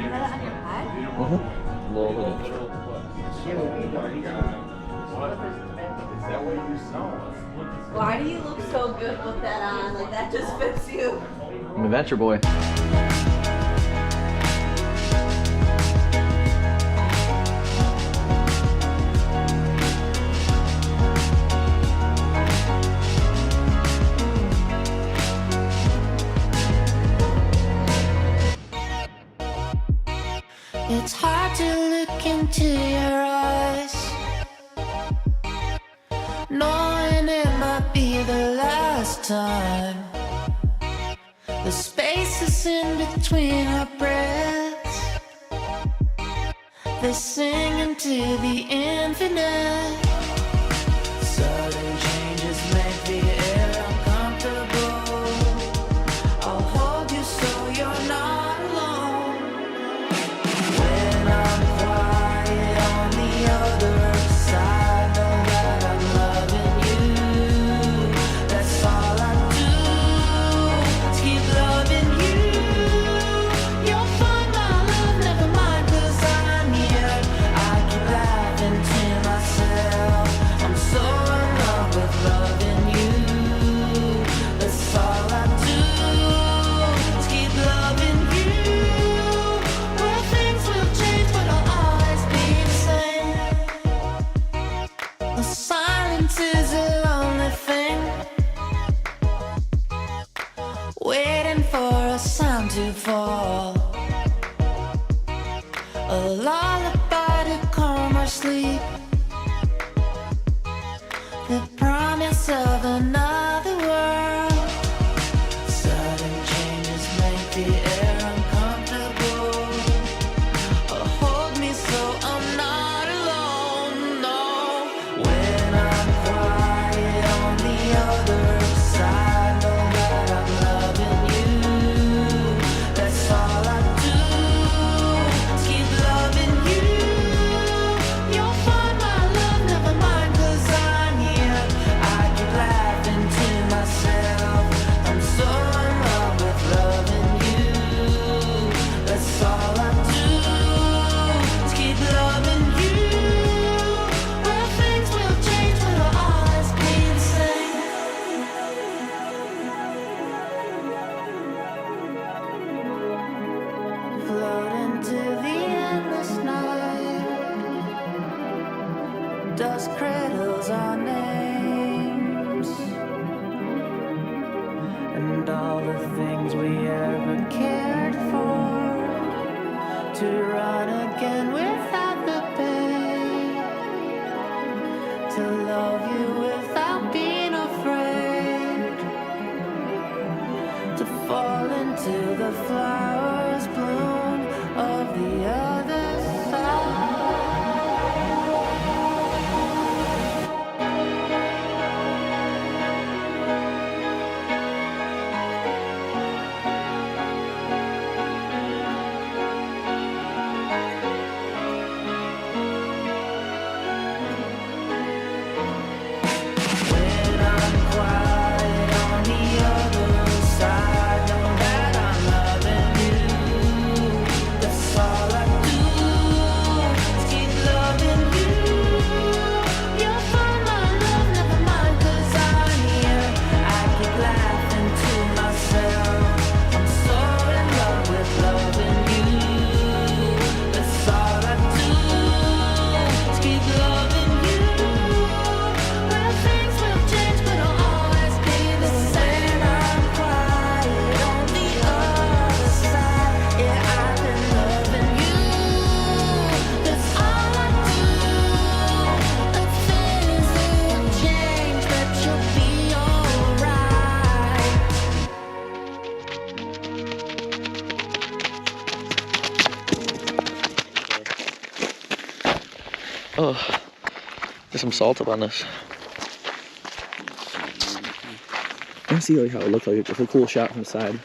that on your pad? Low potential. Why do you look so good with that on? Like that just fits you. I'm a venture boy. It's hard to look into your eyes, knowing it might be the last time. The spaces in between our breaths, they sing into the infinite. Sudden changes make the air uncomfortable. I'll hold you so you're not alone. When I'm quiet on the other side, know that I'm loving you. That's all I do, is keep loving you. You'll find my love, never mind, 'cause I'm here. I keep laughing to myself. I'm so in love with loving you. That's all I do, is keep loving you. Well, things will change, but I'll always be the same. The silence is a lonely thing, waiting for a sound to fall. A lullaby to calm our sleep, the promise of another world. Sudden changes make the air uncomfortable. Hold me so I'm not alone, no. When I'm quiet on the other side, know that I'm loving you. That's all I do, is keep loving you. You'll find my love, never mind, 'cause I'm here. I keep laughing to myself. I'm so in love with loving you. That's all I do, is keep loving you. Well, things will change, but I'll always be the same. Float into the endless night. Dust cradles our names, and all the things we ever cared for, to run again without the pain, to love you without being afraid, to fall into the flowers bloom of the other side. When I'm quiet on the other side, know that I'm loving you. That's all I do, is keep loving you. You'll find my love, never mind, 'cause I'm here. I keep laughing to myself. I'm so in love with loving you. That's all I do, is keep loving you. Well, things will change, but I'll always be the same. I'm quiet on the other side. Yeah, I've been loving you. That's all I do. And things will change, but you'll be alright. Oh, there's some salt up on this. I see like how it looked like it's a cool shot from the side.